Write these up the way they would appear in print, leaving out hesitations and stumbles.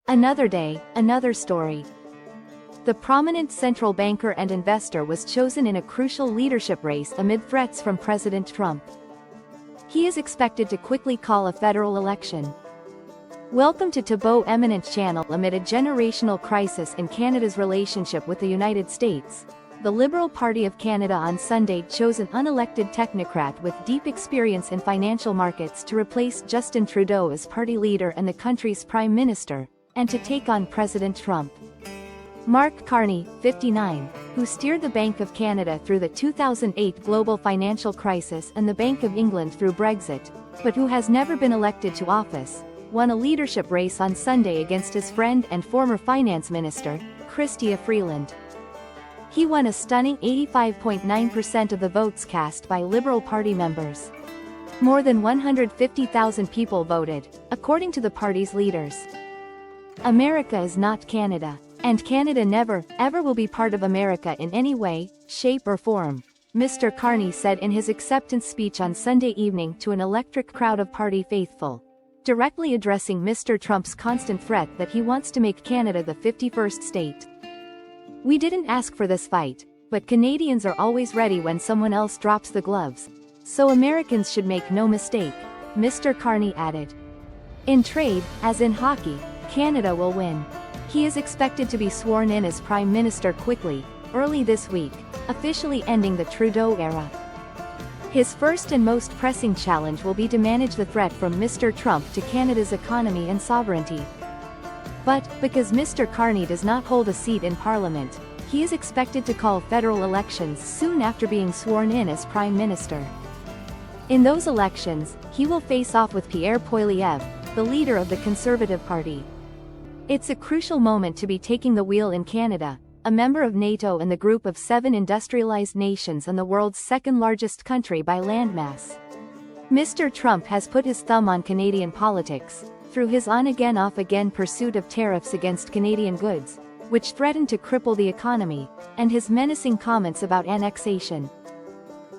Another day, another story. The prominent central banker and investor was chosen in a crucial leadership race amid threats from President Trump. He is expected to quickly call a federal election. Welcome to Tabo Eminent Channel. Amid a generational crisis in Canada's relationship with the United States, the Liberal Party of Canada on Sunday chose an unelected technocrat with deep experience in financial markets to replace Justin Trudeau as party leader and the country's prime minister, and to take on President Trump. Mark Carney, 59, who steered the Bank of Canada through the 2008 global financial crisis and the Bank of England through Brexit, but who has never been elected to office, won a leadership race on Sunday against his friend and former finance minister, Chrystia Freeland. He won a stunning 85.9% of the votes cast by Liberal Party members. More than 150,000 people voted, according to the party's leaders. America is not Canada. And Canada never, ever will be part of America in any way, shape or form, Mr. Carney said in his acceptance speech on Sunday evening to an electric crowd of party faithful, directly addressing Mr. Trump's constant threat that he wants to make Canada the 51st state. "We didn't ask for this fight, but Canadians are always ready when someone else drops the gloves. So Americans should make no mistake," Mr. Carney added. "In trade, as in hockey, Canada will win." He is expected to be sworn in as Prime Minister quickly, early this week, officially ending the Trudeau era. His first and most pressing challenge will be to manage the threat from Mr. Trump to Canada's economy and sovereignty. But, because Mr. Carney does not hold a seat in Parliament, he is expected to call federal elections soon after being sworn in as Prime Minister. In those elections, he will face off with Pierre Poilievre, the leader of the Conservative Party. It's a crucial moment to be taking the wheel in Canada, a member of NATO and the group of 7 industrialized nations and the world's second-largest country by landmass. Mr. Trump has put his thumb on Canadian politics, through his on-again off-again pursuit of tariffs against Canadian goods, which threaten to cripple the economy, and his menacing comments about annexation.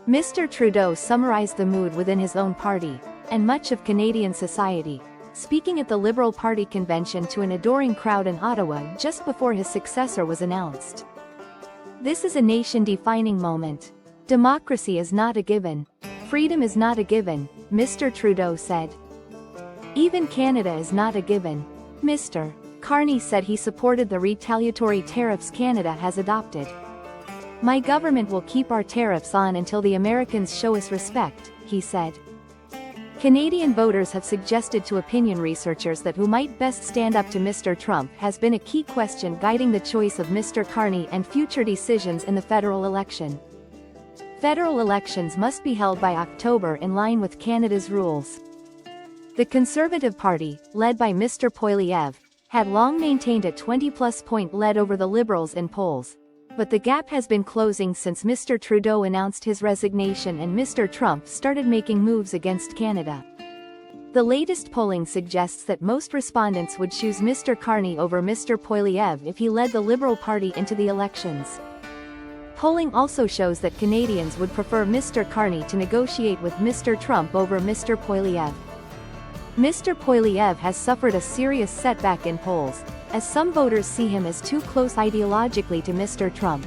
Mr. Trudeau summarized the mood within his own party, and much of Canadian society, speaking at the Liberal Party convention to an adoring crowd in Ottawa just before his successor was announced. "This is a nation-defining moment. Democracy is not a given. Freedom is not a given," Mr. Trudeau said. "Even Canada is not a given." Mr. Carney said he supported the retaliatory tariffs Canada has adopted. "My government will keep our tariffs on until the Americans show us respect," he said. Canadian voters have suggested to opinion researchers that who might best stand up to Mr. Trump has been a key question guiding the choice of Mr. Carney and future decisions in the federal election. Federal elections must be held by October in line with Canada's rules. The Conservative Party, led by Mr. Poilievre, had long maintained a 20-plus point lead over the Liberals in polls. But the gap has been closing since Mr. Trudeau announced his resignation and Mr. Trump started making moves against Canada. The latest polling suggests that most respondents would choose Mr. Carney over Mr. Poilievre if he led the Liberal Party into the elections. Polling also shows that Canadians would prefer Mr. Carney to negotiate with Mr. Trump over Mr. Poilievre. Mr. Poilievre has suffered a serious setback in polls, as some voters see him as too close ideologically to Mr. Trump.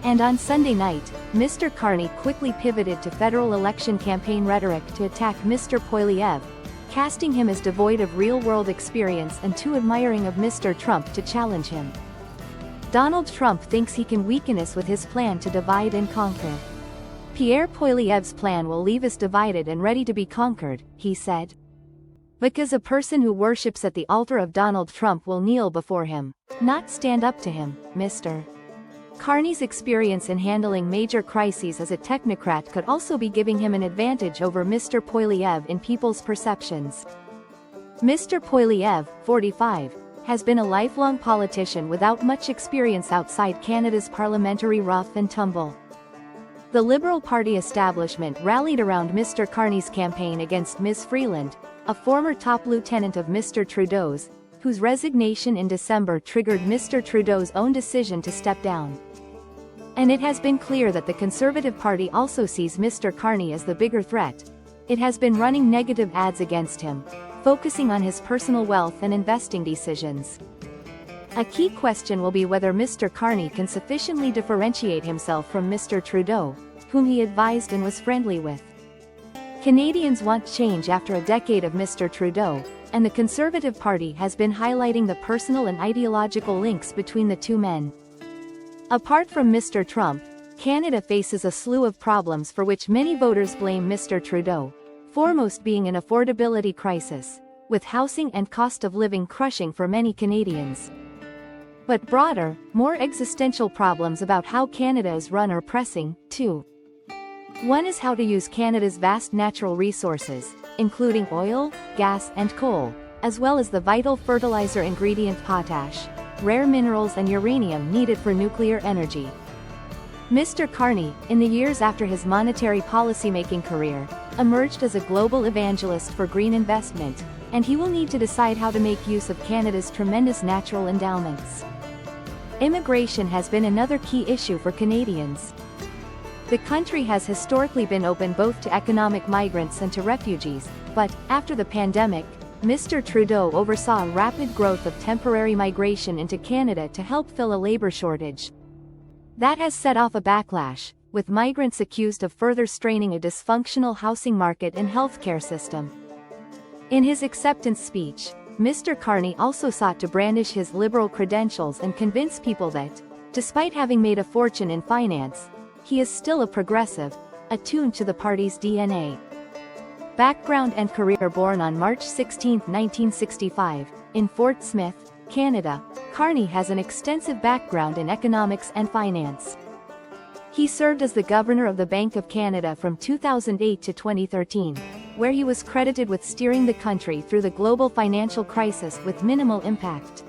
And on Sunday night, Mr. Carney quickly pivoted to federal election campaign rhetoric to attack Mr. Poilievre, casting him as devoid of real-world experience and too admiring of Mr. Trump to challenge him. Donald Trump thinks he can weaken us with his plan to divide and conquer. "Pierre Poilievre's plan will leave us divided and ready to be conquered," he said. "Because a person who worships at the altar of Donald Trump will kneel before him, not stand up to him." Mr. Carney's experience in handling major crises as a technocrat could also be giving him an advantage over Mr. Poilievre in people's perceptions. Mr. Poilievre, 45, has been a lifelong politician without much experience outside Canada's parliamentary rough and tumble. The Liberal Party establishment rallied around Mr. Carney's campaign against Ms. Freeland, a former top lieutenant of Mr. Trudeau's, whose resignation in December triggered Mr. Trudeau's own decision to step down. And it has been clear that the Conservative Party also sees Mr. Carney as the bigger threat. It has been running negative ads against him, focusing on his personal wealth and investing decisions. A key question will be whether Mr. Carney can sufficiently differentiate himself from Mr. Trudeau, whom he advised and was friendly with. Canadians want change after a decade of Mr. Trudeau, and the Conservative Party has been highlighting the personal and ideological links between the two men. Apart from Mr. Trump, Canada faces a slew of problems for which many voters blame Mr. Trudeau, foremost being an affordability crisis, with housing and cost of living crushing for many Canadians. But broader, more existential problems about how Canada is run are pressing, too. One is how to use Canada's vast natural resources, including oil, gas and coal, as well as the vital fertilizer ingredient potash, rare minerals and uranium needed for nuclear energy. Mr. Carney, in the years after his monetary policymaking career, emerged as a global evangelist for green investment, and he will need to decide how to make use of Canada's tremendous natural endowments. Immigration has been another key issue for Canadians. The country has historically been open both to economic migrants and to refugees, but, after the pandemic, Mr. Trudeau oversaw a rapid growth of temporary migration into Canada to help fill a labor shortage. That has set off a backlash, with migrants accused of further straining a dysfunctional housing market and healthcare system. In his acceptance speech, Mr. Carney also sought to brandish his liberal credentials and convince people that, despite having made a fortune in finance, he is still a progressive, attuned to the party's DNA. Background and career: born on March 16, 1965, in Fort Smith, Canada, Carney has an extensive background in economics and finance. He served as the governor of the Bank of Canada from 2008 to 2013, where he was credited with steering the country through the global financial crisis with minimal impact.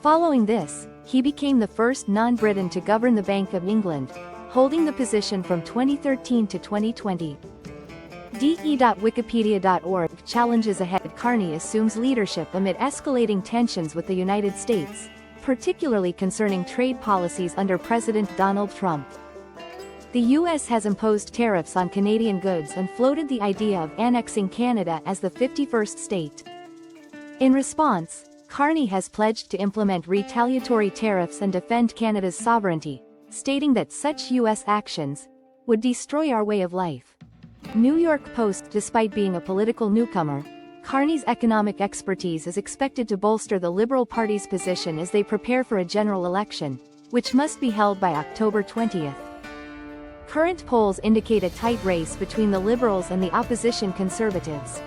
Following this, he became the first non-Briton to govern the Bank of England, holding the position from 2013 to 2020. de.wikipedia.org challenges ahead: Carney assumes leadership amid escalating tensions with the United States, particularly concerning trade policies under President Donald Trump. The U.S. has imposed tariffs on Canadian goods and floated the idea of annexing Canada as the 51st state. In response, Carney has pledged to implement retaliatory tariffs and defend Canada's sovereignty, stating that such U.S. actions would destroy our way of life. New York Post: despite being a political newcomer, Carney's economic expertise is expected to bolster the Liberal Party's position as they prepare for a general election, which must be held by October 20th. Current polls indicate a tight race between the Liberals and the opposition Conservatives.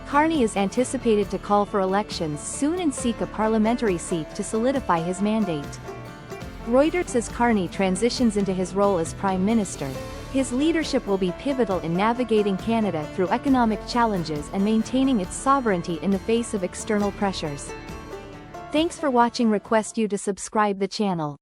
Carney is anticipated to call for elections soon and seek a parliamentary seat to solidify his mandate. Reuters says Carney transitions into his role as Prime Minister. His leadership will be pivotal in navigating Canada through economic challenges and maintaining its sovereignty in the face of external pressures. Thanks for watching. Request you to subscribe the channel.